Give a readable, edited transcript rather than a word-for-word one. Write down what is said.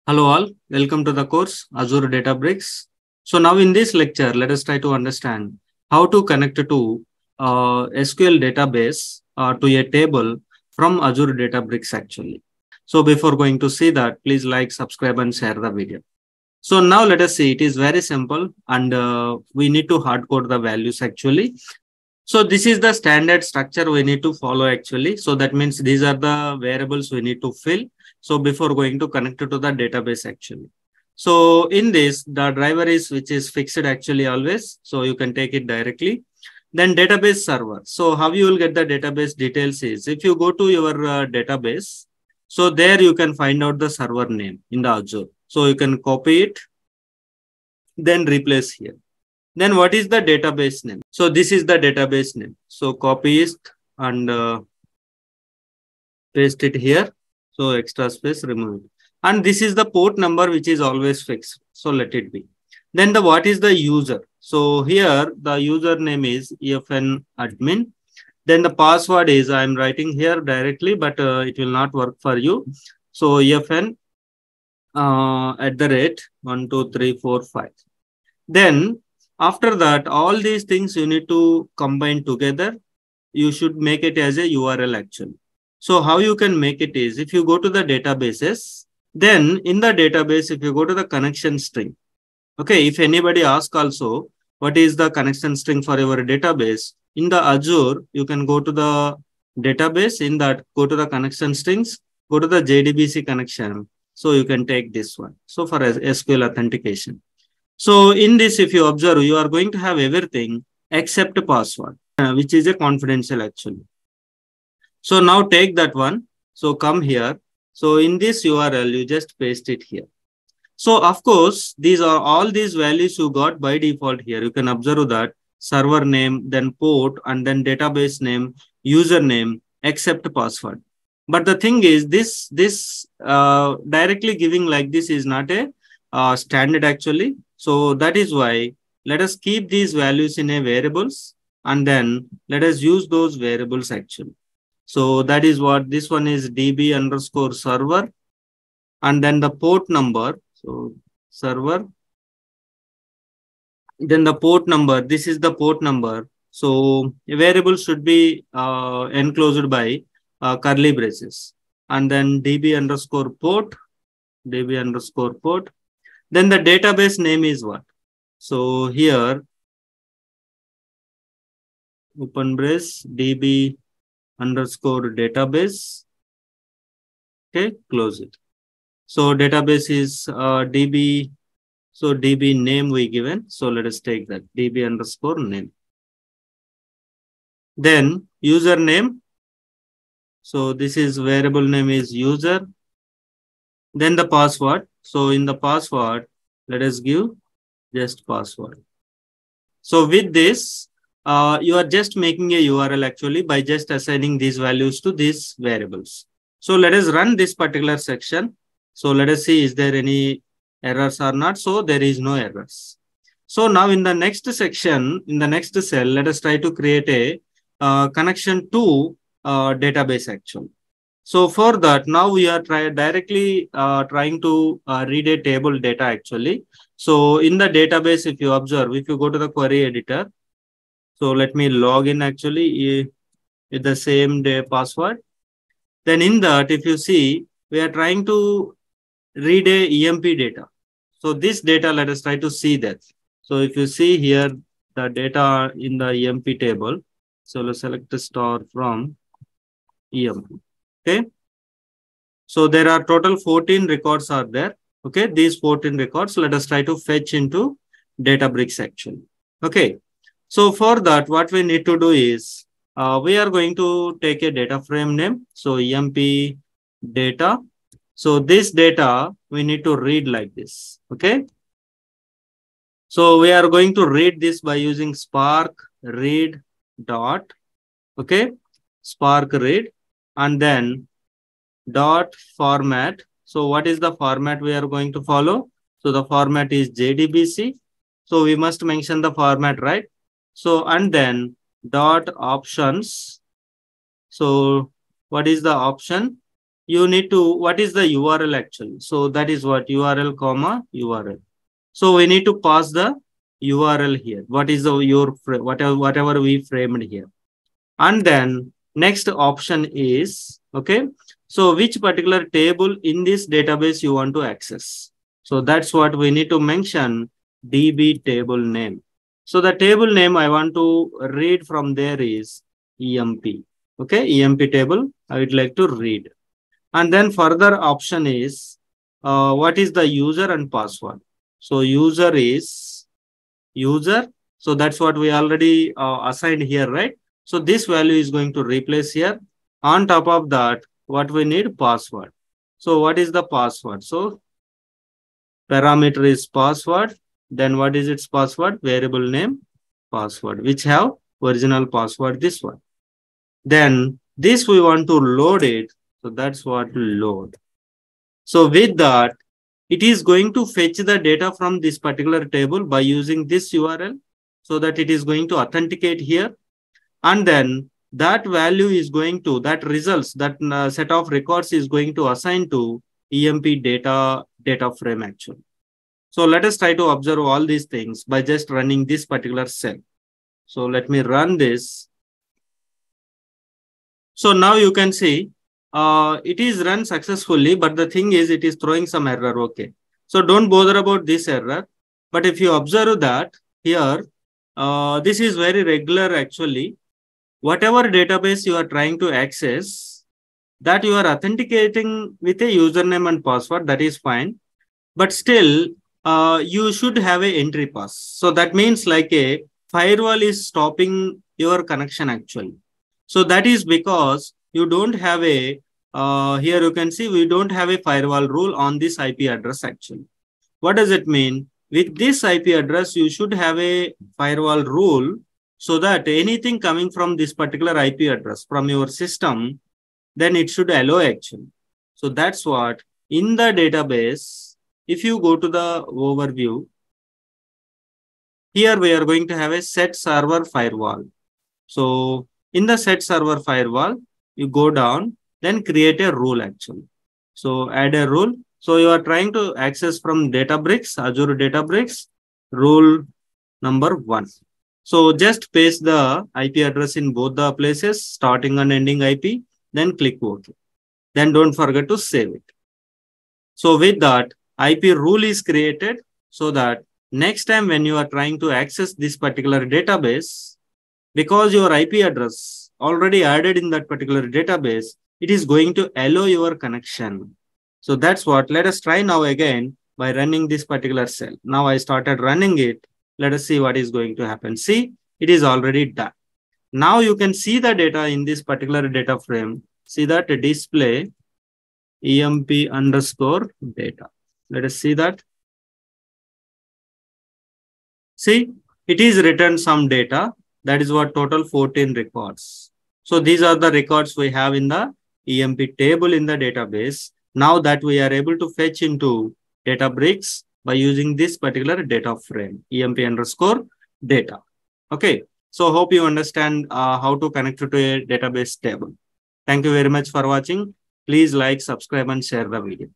Hello all, welcome to the course Azure Databricks. So now in this lecture, let us try to understand how to connect to SQL database to a table from Azure Databricks actually. So before going to see that, please like, subscribe and share the video. So now let us see, it is very simple and we need to hard code the values actually. So this is the standard structure we need to follow actually. So that means these are the variables we need to fill. So before going to connect it to the database actually. So in this, the driver is which is fixed actually always. So you can take it directly. Then database server. So how you will get the database details is if you go to your database. So there you can find out the server name in the Azure. So you can copy it, then replace here. Then what is the database name? So this is the database name. So copy it and paste it here. So extra space remove it. And this is the port number which is always fixed. So let it be. Then the what is the user? So here the username is EFN admin. Then the password is I'm writing here directly, but it will not work for you. So EFN @ 1 2 3 4 5. Then after that, all these things you need to combine together. You should make it as a URL actually. So how you can make it is if you go to the databases, then in the database, if you go to the connection string, okay, if anybody asks also, what is the connection string for your database? In the Azure, you can go to the database, in that, go to the connection strings, go to the JDBC connection. So you can take this one. So for SQL authentication. So in this, if you observe, you are going to have everything except password, which is a confidential actually. So now take that one. So come here. So in this URL, you just paste it here. So of course, these are all these values you got by default here. You can observe that server name, then port, and then database name, username, except password. But the thing is, this directly giving like this is not a standard actually. So that is why let us keep these values in a variables and then let us use those variables actually. So that is what this one is DB_server and then the port number. So server, then the port number, this is the port number. So a variable should be enclosed by curly braces and then DB_port, DB_port. Then the database name is what? So here, open brace, DB_database. Okay, close it. So database is DB. So DB name we given. So let us take that DB_name. Then username. So this is variable name is user. Then the password. So in the password, let us give just password. So with this, you are just making a URL actually by just assigning these values to these variables. So let us run this particular section. So let us see, is there any errors or not? So there is no errors. So now in the next section, in the next cell, let us try to create a connection to database actually. So for that, now we are directly trying to read a table data actually. So in the database, if you observe, if you go to the query editor, so let me log in actually with the same password. Then in that, if you see, we are trying to read a EMP data. So this data, let us try to see that. So if you see here, the data in the EMP table, so let's select the star from EMP. Okay. So there are total 14 records are there. Okay. These 14 records, let us try to fetch into Databricks actually. Okay. So for that, what we need to do is, we are going to take a data frame name. So EMP data. So this data, we need to read like this. Okay. So we are going to read this by using Spark read dot. Okay. Spark read and then dot format. So what is the format we are going to follow? So the format is JDBC. So we must mention the format, right? So and then dot options. So what is the option? you need to, what is the URL actually? So that is what URL comma URL. So we need to pass the URL here. What is the whatever we framed here. And then next option is, okay, so which particular table in this database you want to access. So that's what we need to mention, DB table name. So the table name I want to read from there is EMP. Okay, EMP table I would like to read. And then further option is what is the user and password. So user is user. So that's what we already assigned here, right? So this value is going to replace here. On top of that, what we need password. So what is the password? So parameter is password. Then what is its password? Variable name password, which have original password, this one. Then this we want to load it. So that's what load. So with that, it is going to fetch the data from this particular table by using this URL, so that it is going to authenticate here. And then that value is going to, that results, that set of records is going to assign to EMP data frame actually. So let us try to observe all these things by just running this particular cell. So let me run this. So now you can see it is run successfully, but the thing is it is throwing some error. Okay. So don't bother about this error. But if you observe that here, this is very regular actually. Whatever database you are trying to access, that you are authenticating with a username and password, that is fine. But still, you should have a entry pass. So that means like a firewall is stopping your connection actually. So that is because you don't have a, here you can see we don't have a firewall rule on this IP address actually. What does it mean? With this IP address, you should have a firewall rule so that anything coming from this particular IP address from your system, then it should allow actually. So that's what in the database, if you go to the overview, here we are going to have a set server firewall. So in the set server firewall, you go down, then create a rule actually. So add a rule. So you are trying to access from Databricks, Azure Databricks, rule number 1. So just paste the IP address in both the places, starting and ending IP, then click OK. Then don't forget to save it. So with that, IP rule is created so that next time when you are trying to access this particular database, because your IP address already added in that particular database, it is going to allow your connection. So that's what, let us try now again by running this particular cell. Now I started running it. Let us see what is going to happen. See, it is already done. Now you can see the data in this particular data frame. See that display EMP underscore data. Let us see that. See, it is written some data. That is what total 14 records. So these are the records we have in the EMP table in the database. Now that we are able to fetch into Databricks by using this particular data frame, EMP underscore data. Okay. So hope you understand how to connect to a database table. Thank you very much for watching. Please like, subscribe, and share the video.